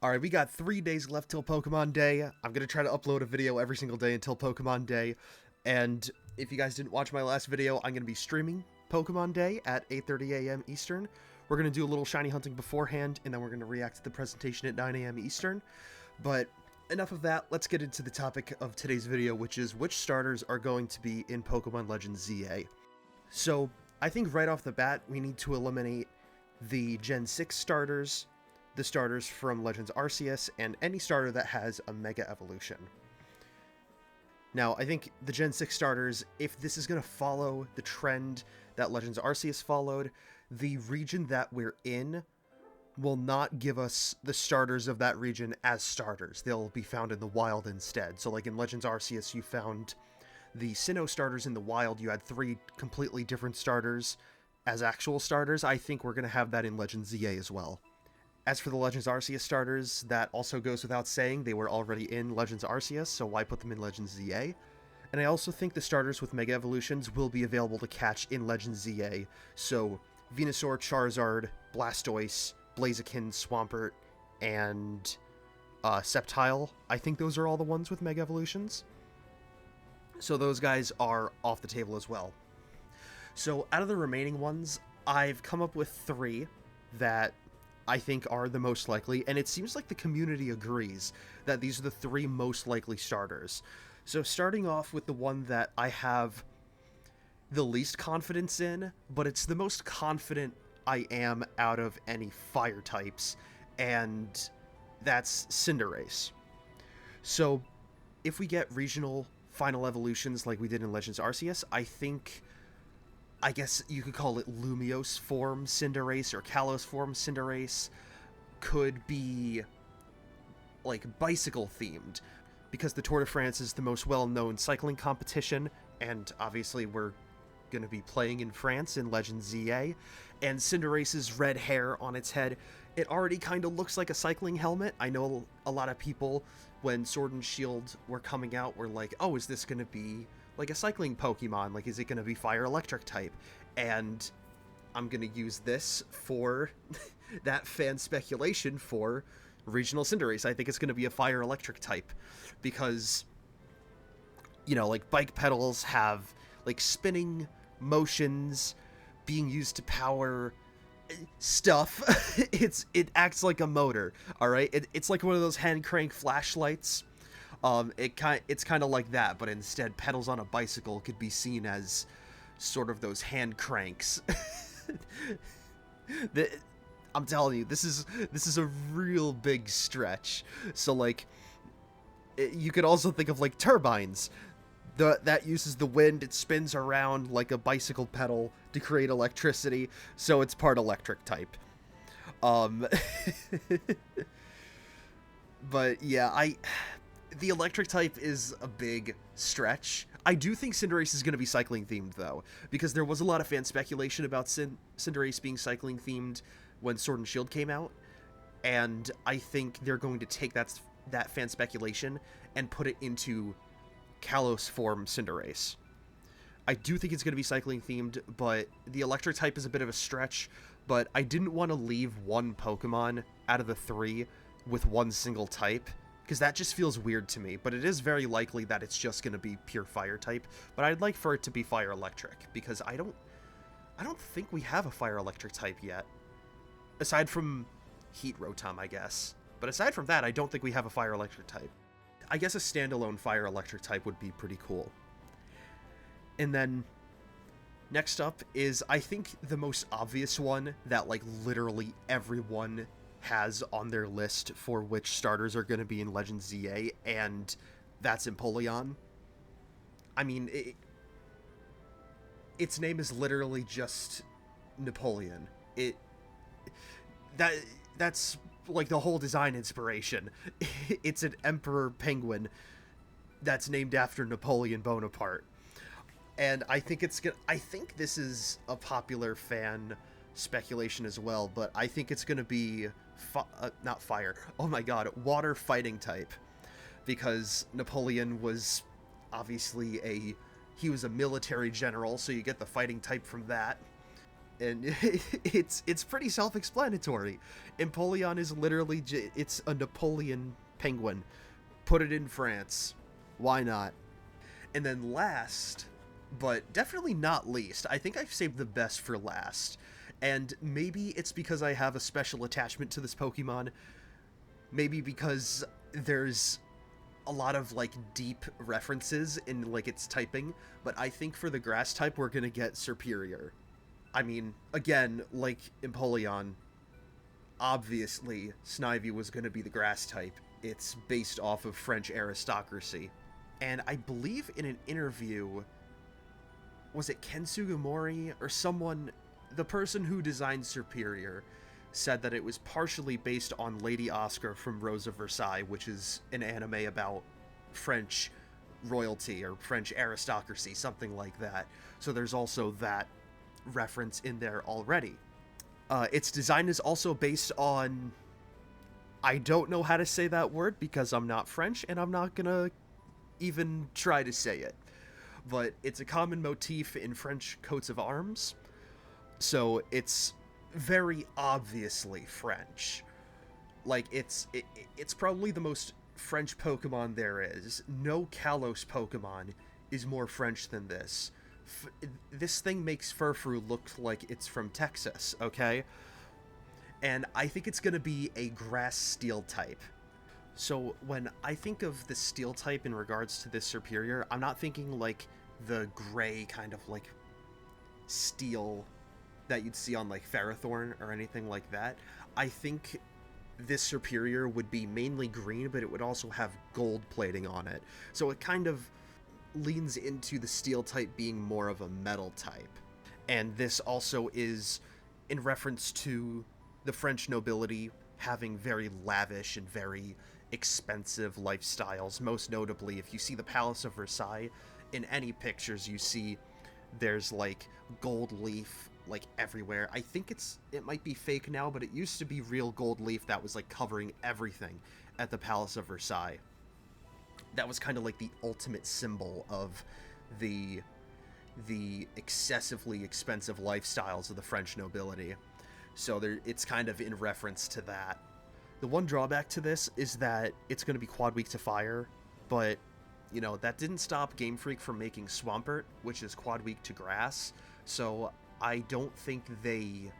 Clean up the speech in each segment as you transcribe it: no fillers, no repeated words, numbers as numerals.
Alright, we got 3 days left till Pokemon Day. I'm gonna try to upload a video every single day until Pokemon Day. And if you guys didn't watch my last video, I'm gonna be streaming Pokemon Day at 8:30 a.m. Eastern. We're gonna do a little shiny hunting beforehand, and then we're gonna react to the presentation at 9 a.m. Eastern. But enough of that, let's get into the topic of today's video, which is which starters are going to be in Pokemon Legends ZA. So, I think right off the bat, we need to eliminate the Gen 6 starters, the starters from Legends Arceus, and any starter that has a Mega Evolution. Now, I think the Gen 6 starters, if this is going to follow the trend that Legends Arceus followed, the region that we're in will not give us the starters of that region as starters. They'll be found in the wild instead. So like in Legends Arceus, you found the Sinnoh starters in the wild. You had 3 completely different starters as actual starters. I think we're going to have that in Legends ZA as well. As for the Legends Arceus starters, that also goes without saying. They were already in Legends Arceus, so why put them in Legends ZA? And I also think the starters with Mega Evolutions will be available to catch in Legends ZA. So Venusaur, Charizard, Blastoise, Blaziken, Swampert, and Sceptile. I think those are all the ones with Mega Evolutions. So those guys are off the table as well. So out of the remaining ones, I've come up with 3 that I think are the most likely, and it seems like the community agrees that these are the 3 most likely starters. So starting off with the one that I have the least confidence in, but it's the most confident I am out of any fire types, and that's Cinderace. So if we get regional final evolutions like we did in Legends Arceus, I guess you could call it Lumiose form Cinderace or Kalos form Cinderace could be like bicycle themed, because the Tour de France is the most well-known cycling competition, and obviously we're going to be playing in France in Legends ZA, and Cinderace's red hair on its head, it already kind of looks like a cycling helmet. I know a lot of people, when Sword and Shield were coming out, were like, oh, is this going to be like a cycling Pokemon? Like, is it going to be fire electric type? And I'm going to use this for that fan speculation for regional Cinderace. I think it's going to be a fire electric type because, you know, like bike pedals have like spinning motions being used to power stuff. It acts like a motor. All right. It's like one of those hand crank flashlights. It's kind of like that, but instead pedals on a bicycle could be seen as sort of those hand cranks. I'm telling you, this is a real big stretch. So like, you could also think of like turbines. That uses the wind, it spins around like a bicycle pedal to create electricity, so it's part electric type. But yeah, the electric type is a big stretch. I do think Cinderace is going to be cycling themed though, because there was a lot of fan speculation about Cinderace being cycling themed when Sword and Shield came out, and I think they're going to take that fan speculation and put it into Kalos form Cinderace. I do think it's going to be cycling themed, but the electric type is a bit of a stretch, but I didn't want to leave one Pokemon out of the 3 with one single type, because that just feels weird to me. But it is very likely that it's just going to be pure fire type, but I'd like for it to be fire electric, because I don't think we have a fire electric type yet, aside from Heat Rotom, I guess. But aside from that, I don't think we have a fire electric type. I guess a standalone fire electric type would be pretty cool. And then next up is, I think, the most obvious one that like literally everyone has on their list for which starters are going to be in Legends ZA, and that's Empoleon. I mean, its name is literally just Napoleon. That's like the whole design inspiration. It's an emperor penguin that's named after Napoleon Bonaparte. And I think this is a popular fan speculation as well, but I think it's going to be not fire. Oh my god, water fighting type, because Napoleon was obviously he was a military general, so you get the fighting type from that. and it's pretty self-explanatory. Empoleon is literally it's a Napoleon penguin. Put it in France. Why not? And then last, but definitely not least, I think I've saved the best for last. And maybe it's because I have a special attachment to this Pokemon. Maybe because there's a lot of like deep references in like its typing, but I think for the grass type we're gonna get Superior. I mean, again, like Empoleon, obviously Snivy was gonna be the grass type. It's based off of French aristocracy. And I believe in an interview, was it Ken Sugimori or someone, the person who designed Superior, said that it was partially based on Lady Oscar from Rose of Versailles, which is an anime about French royalty or French aristocracy, something like that. So there's also that reference in there already. Its design is also based on... I don't know how to say that word because I'm not French, and I'm not gonna even try to say it. But it's a common motif in French coats of arms, so it's very obviously French. Like, it's probably the most French Pokemon there is. No Kalos Pokemon is more French than this. This thing makes Furfrou look like it's from Texas, okay? And I think it's gonna be a grass steel type. So when I think of the steel type in regards to this Superior, I'm not thinking like the gray kind of like steel that you'd see on like Ferrothorn or anything like that. I think this Superior would be mainly green, but it would also have gold plating on it. So it kind of leans into the steel type being more of a metal type. And this also is in reference to the French nobility having very lavish and very expensive lifestyles. Most notably, if you see the Palace of Versailles, in any pictures you see there's like gold leaf like everywhere. I think it might be fake now, but it used to be real gold leaf that was like covering everything at the Palace of Versailles. That was kind of like the ultimate symbol of the excessively expensive lifestyles of the French nobility. So it's kind of in reference to that. The one drawback to this is that it's going to be quad weak to fire, but you know, that didn't stop Game Freak from making Swampert, which is quad weak to grass. So I don't think they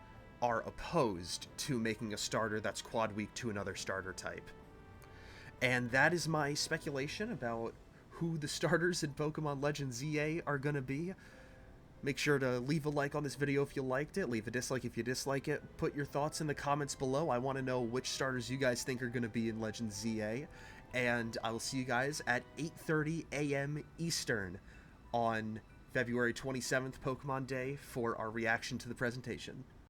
are opposed to making a starter that's quad weak to another starter type. And that is my speculation about who the starters in Pokemon Legends ZA are going to be. Make sure to leave a like on this video if you liked it, leave a dislike if you dislike it, put your thoughts in the comments below. I want to know which starters you guys think are going to be in Legends ZA, and I will see you guys at 8:30 a.m. Eastern on February 27th, Pokemon Day, for our reaction to the presentation.